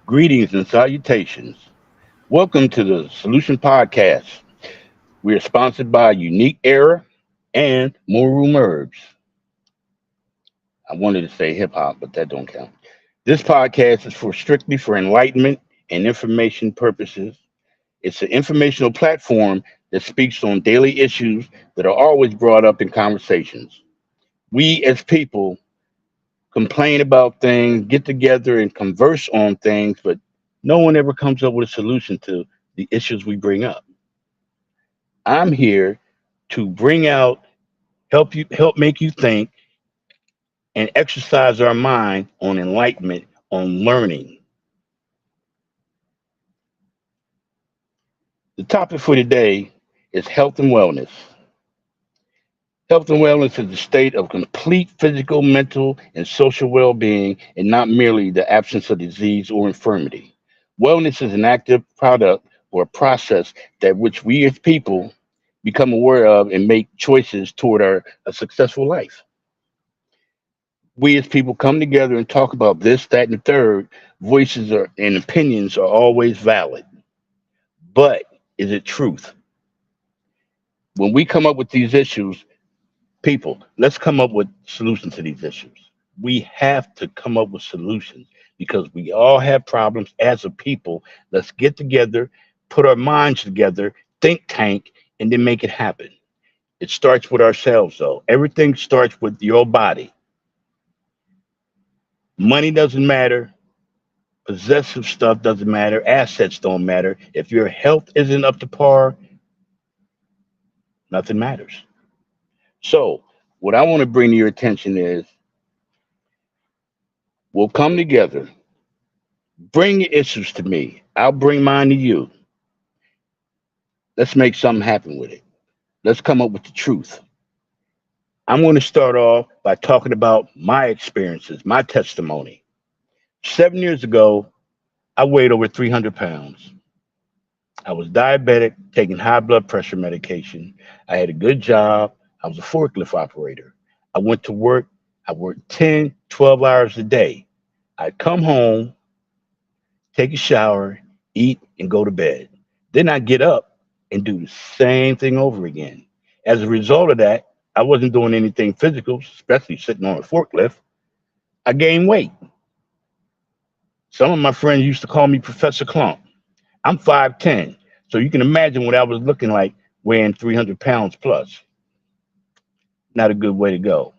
Greetings and salutations. Welcome to the Solution Podcast. We are sponsored by Unique Era and More Room Herbs. I wanted to say hip hop, but that don't count. This podcast is for strictly for enlightenment and information purposes. It's an informational platform that speaks on daily issues that are always brought up in conversations. We as people complain about things, get together and converse on things, but no one ever comes up with a solution to the issues we bring up. I'm here to bring out, help make you think and exercise our mind on enlightenment, on learning. The topic for today is health and wellness. Health and wellness is the state of complete physical, mental, and social well being, and not merely the absence of disease or infirmity. Wellness is an active product or process that which we as people become aware of and make choices toward a successful life. We as people come together and talk about this, that, and the third. Voices and opinions are always valid. But is it truth? When we come up with these issues, people, let's come up with solutions to these issues. We have to come up with solutions because we all have problems as a people. Let's get together, put our minds together, think tank, and then make it happen. It starts with ourselves, though. Everything starts with your body. Money doesn't matter. Possessive stuff doesn't matter. Assets don't matter. If your health isn't up to par, nothing matters. So, what I want to bring to your attention is we'll come together. Bring your issues to me. I'll bring mine to you. Let's make something happen with it. Let's come up with the truth. I'm going to start off by talking about my experiences, my testimony. 7 years ago, I weighed over 300 pounds. I was diabetic, taking high blood pressure medication. I had a good job. I was a forklift operator. I went to work. I worked 10, 12 hours a day. I'd come home, take a shower, eat, and go to bed. Then I'd get up and do the same thing over again. As a result of that, I wasn't doing anything physical, especially sitting on a forklift. I gained weight. Some of my friends used to call me Professor Clump. I'm 5'10", so you can imagine what I was looking like weighing 300 pounds plus. Not a good way to go.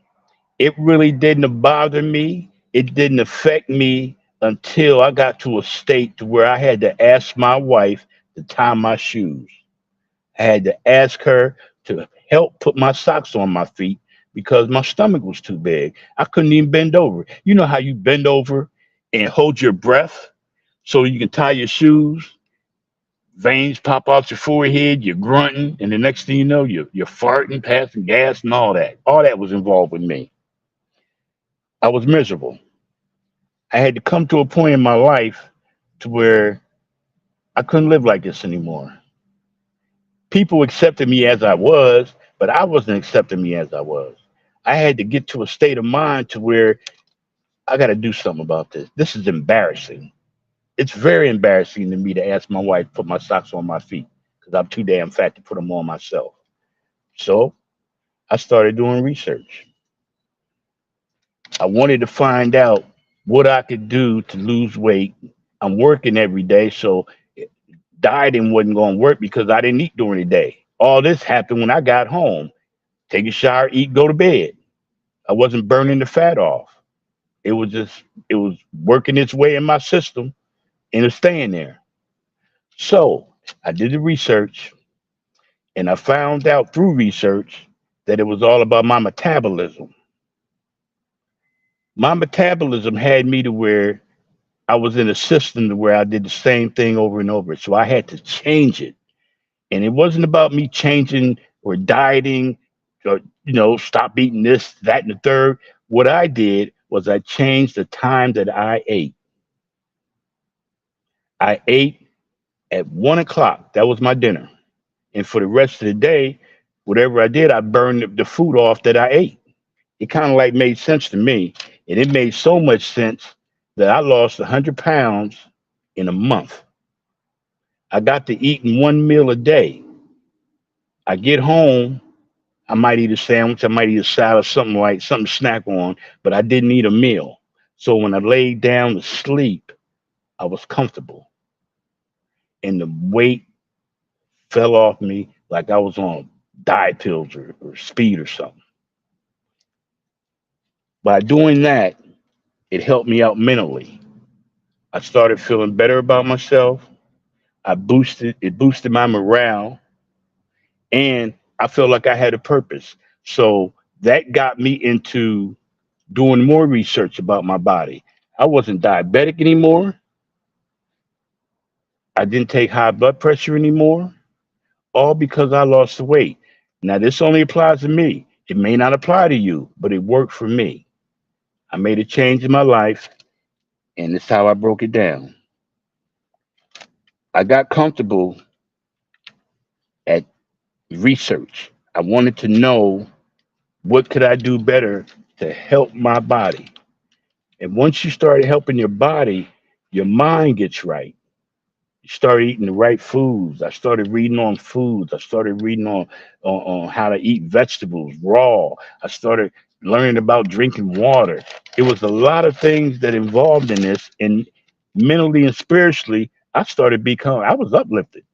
It really didn't bother me. It didn't affect me until I got to a state to where I had to ask my wife to tie my shoes. I had to ask her to help put my socks on my feet because my stomach was too big. I couldn't even bend over. You know how you bend over and hold your breath so you can tie your shoes? Veins pop out your forehead, you're grunting, and the next thing you know, you're farting, passing gas, and all that. All that was involved with me. I was miserable. I had to come to a point in my life to where I couldn't live like this anymore. People accepted me as I was, but I wasn't accepting me as I was. I had to get to a state of mind to where I got to do something about this. This is embarrassing. It's very embarrassing to me to ask my wife to put my socks on my feet because I'm too damn fat to put them on myself. So I started doing research. I wanted to find out what I could do to lose weight. I'm working every day, so dieting wasn't going to work because I didn't eat during the day. All this happened when I got home. Take a shower, eat, go to bed. I wasn't burning the fat off. It was working its way in my system and it's staying there. So I did the research and I found out through research that it was all about my metabolism. My metabolism had me to where I was in a system to where I did the same thing over and over. So I had to change it. And it wasn't about me changing or dieting or, stop eating this, that, and the third. What I did was I changed the time that I ate. I ate at 1 o'clock. That was my dinner. And for the rest of the day, whatever I did, I burned the food off that I ate. It kind of like made sense to me. And it made so much sense that I lost 100 pounds in a month. I got to eating one meal a day. I get home, I might eat a sandwich, I might eat a salad, something like something to snack on, but I didn't eat a meal. So when I laid down to sleep, I was comfortable and the weight fell off me like I was on diet pills or speed or something. By doing that, it helped me out mentally. I started feeling better about myself. It boosted my morale, and I felt like I had a purpose. So that got me into doing more research about my body. I wasn't diabetic anymore. I didn't take high blood pressure anymore, all because I lost the weight. Now, this only applies to me. It may not apply to you, but it worked for me. I made a change in my life, and this is how I broke it down. I got comfortable at research. I wanted to know what could I do better to help my body. And once you start helping your body, your mind gets right. You start eating the right foods. I started reading on foods. I started reading on how to eat vegetables raw. I started learning about drinking water. It was a lot of things that involved in this, and mentally and spiritually, I was uplifted.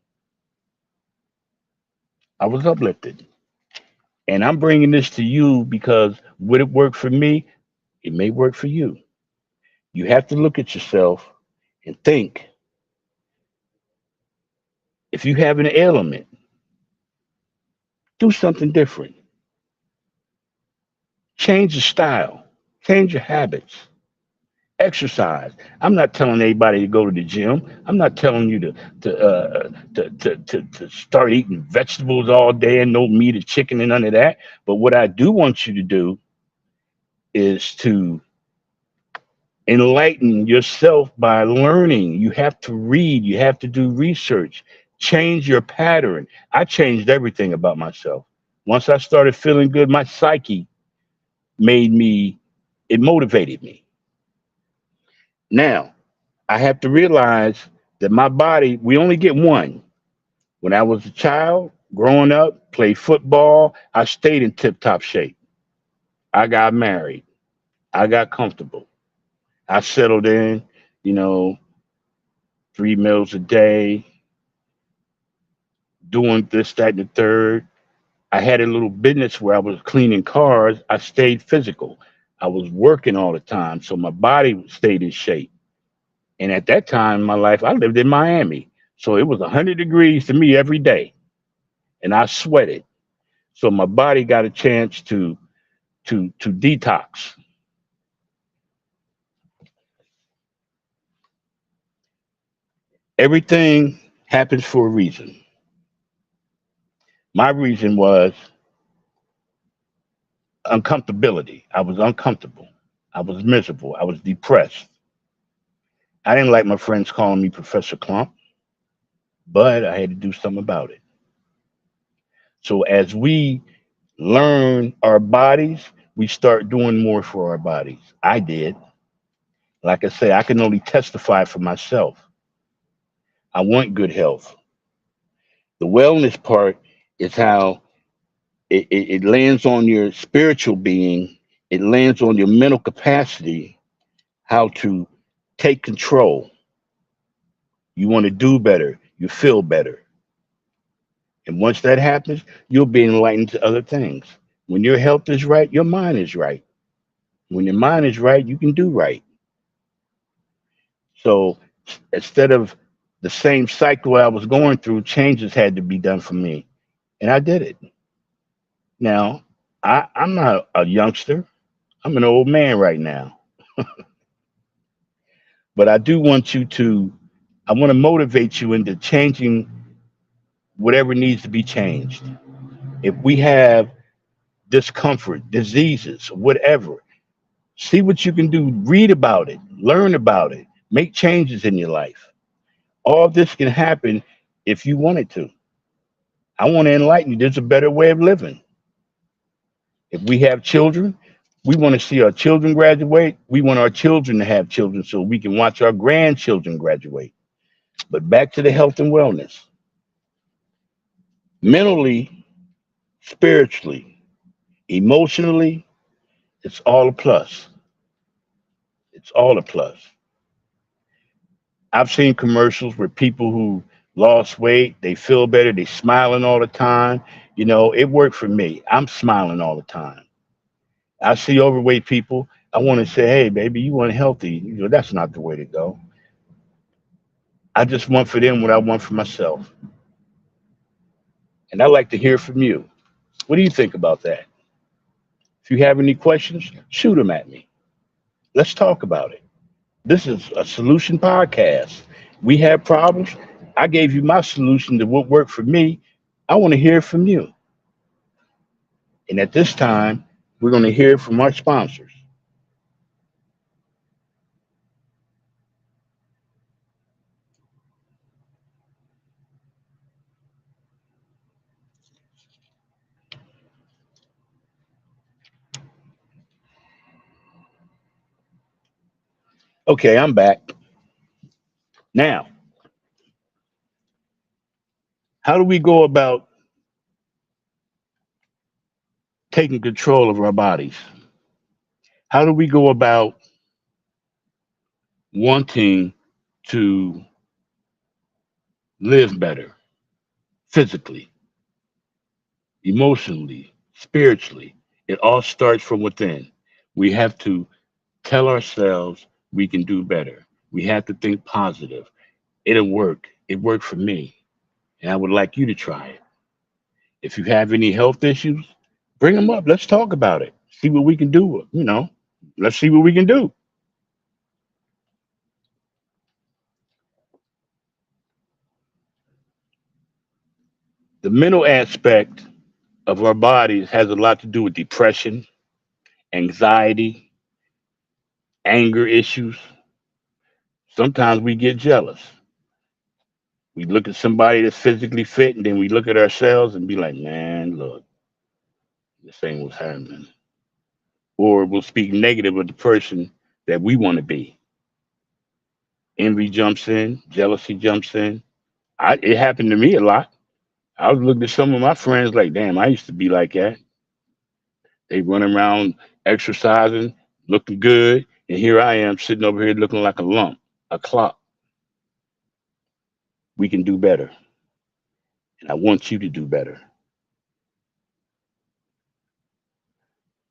I was uplifted. And I'm bringing this to you because would it work for me? It may work for you. You have to look at yourself and think, if you have an ailment, do something different. Change the style, change your habits, exercise. I'm not telling anybody to go to the gym. I'm not telling you to start eating vegetables all day and no meat or chicken and none of that. But what I do want you to do is to enlighten yourself by learning. You have to read, you have to do research, change your pattern. I changed everything about myself. Once I started feeling good, my psyche made me, it motivated me. Now, I have to realize that my body, we only get one. When I was a child, growing up, played football, I stayed in tip top shape. I got married. I got comfortable. I settled in, you know, 3 meals a day, doing this, that, and the third. I had a little business where I was cleaning cars. I stayed physical. I was working all the time, so my body stayed in shape. And at that time in my life, I lived in Miami, so it was 100 degrees to me every day, and I sweated. So my body got a chance to detox. Everything happens for a reason. My reason was uncomfortability. I was uncomfortable. I was miserable. I was depressed. I didn't like my friends calling me Professor Clump, but I had to do something about it. So as we learn our bodies, we start doing more for our bodies. I did. Like I say, I can only testify for myself. I want good health. The wellness part is how it lands on your spiritual being, it lands on your mental capacity, how to take control. You want to do better, you feel better. And once that happens, you'll be enlightened to other things. When your health is right, your mind is right. When your mind is right, you can do right. So instead of the same cycle I was going through, changes had to be done for me. And I did it. Now, I'm not a youngster. I'm an old man right now. But I do want you to, I want to motivate you into changing whatever needs to be changed. If we have discomfort, diseases, whatever, see what you can do. Read about it, learn about it, make changes in your life. All this can happen if you want it to. I want to enlighten you. There's a better way of living. If we have children, we want to see our children graduate. We want our children to have children so we can watch our grandchildren graduate. But back to the health and wellness. Mentally, spiritually, emotionally, it's all a plus. It's all a plus. I've seen commercials where people who lost weight, they feel better, they smiling all the time. It worked for me. I'm smiling all the time. I see overweight people. I want to say, hey, baby, you want healthy. That's not the way to go. I just want for them what I want for myself. And I'd like to hear from you. What do you think about that? If you have any questions, shoot them at me. Let's talk about it. This is a solution podcast. We have problems. I gave you my solution to what worked for me. I want to hear from you. And at this time, we're going to hear from our sponsors. Okay, I'm back. Now, how do we go about taking control of our bodies? How do we go about wanting to live better physically, emotionally, spiritually? It all starts from within. We have to tell ourselves we can do better. We have to think positive. It'll work. It worked for me. And I would like you to try it. If you have any health issues, bring them up. Let's talk about it. See what we can do. Let's see what we can do. The mental aspect of our bodies has a lot to do with depression, anxiety, anger issues. Sometimes we get jealous. We look at somebody that's physically fit, and then we look at ourselves and be like, man, look, this ain't what's happening. Or we'll speak negative of the person that we want to be. Envy jumps in, jealousy jumps in. It happened to me a lot. I was looking at some of my friends like, damn, I used to be like that. They run around exercising, looking good, and here I am sitting over here looking like a lump, a clock. We can do better, and I want you to do better.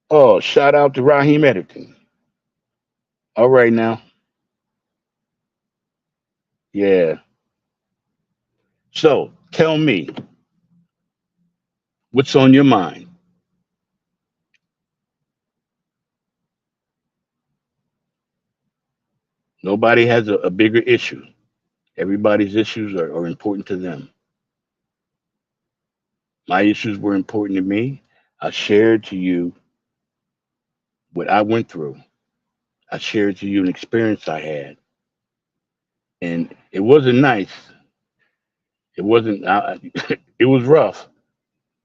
Oh, shout out to Raheem Editing. All right now, yeah. So tell me, what's on your mind? Nobody has a bigger issue. Everybody's issues are important to them. My issues were important to me. I shared to you what I went through. I shared to you an experience I had, and it wasn't nice. It wasn't. It was rough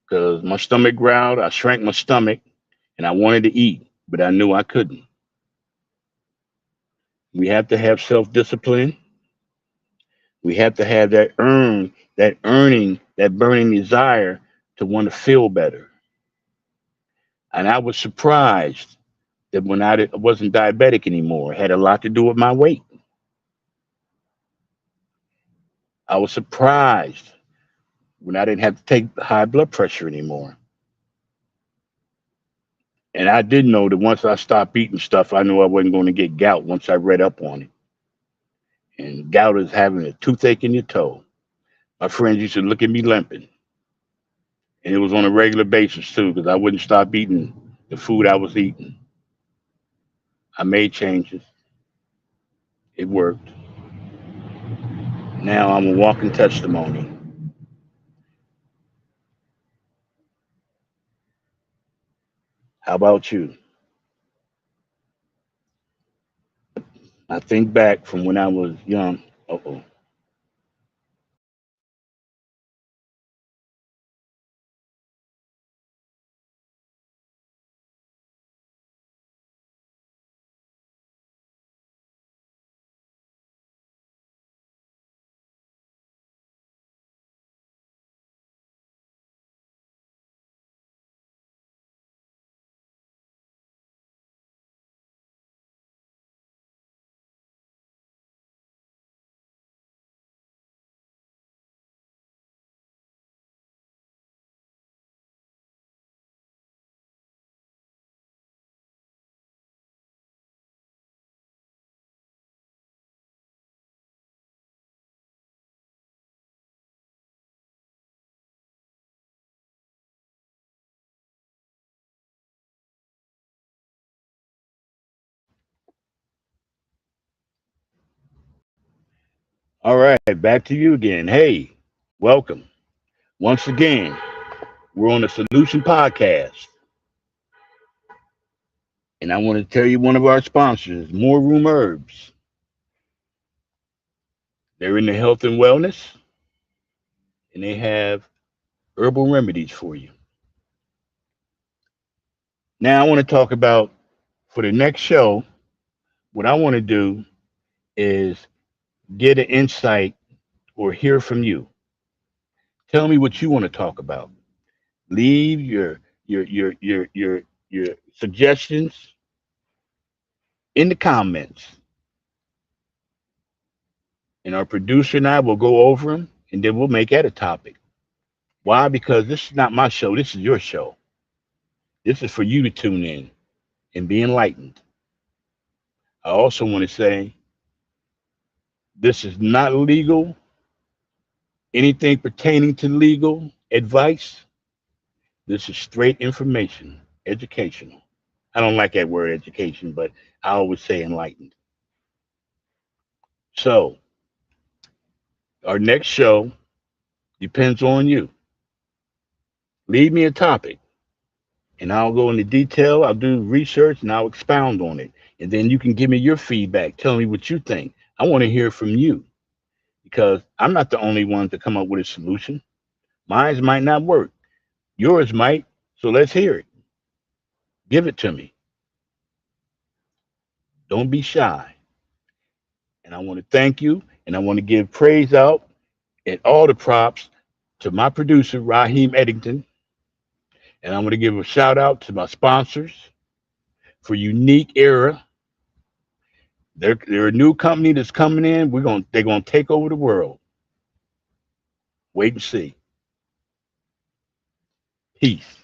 because my stomach growled. I shrank my stomach, and I wanted to eat, but I knew I couldn't. We have to have self discipline. We have to have that burning desire to want to feel better. And I was surprised that when wasn't diabetic anymore, it had a lot to do with my weight. I was surprised when I didn't have to take high blood pressure anymore. And I did know that once I stopped eating stuff, I knew I wasn't going to get gout once I read up on it. And gout is having a toothache in your toe. My friends used to look at me limping. And it was on a regular basis too, because I wouldn't stop eating the food I was eating. I made changes. It worked. Now I'm a walking testimony. How about you? I think back from when I was young. Uh-oh. All right, back to you again. Hey, welcome. Once again, we're on the Solution Podcast. And I want to tell you one of our sponsors, More Room Herbs. They're in the health and wellness, and they have herbal remedies for you. Now, I want to talk about for the next show, what I want to do is get an insight or hear from you. Tell me what you want to talk about. Leave your suggestions in the comments, and our producer and I will go over them, and then we'll make that a topic. Why? Because this is not my show. This is your show. This is for you to tune in and be enlightened. I also want to say this is not legal. Anything pertaining to legal advice, this is straight information, educational. I don't like that word education, but I always say enlightened. So, our next show depends on you. Leave me a topic and I'll go into detail. I'll do research and I'll expound on it. And then you can give me your feedback. Tell me what you think. I want to hear from you because I'm not the only one to come up with a solution. Mine might not work. Yours might. So let's hear it. Give it to me. Don't be shy. And I want to thank you. And I want to give praise out and all the props to my producer, Raheem Eddington. And I'm going to give a shout out to my sponsors for Unique Era. They're a new company that's coming in. They're gonna take over the world. Wait and see. Peace.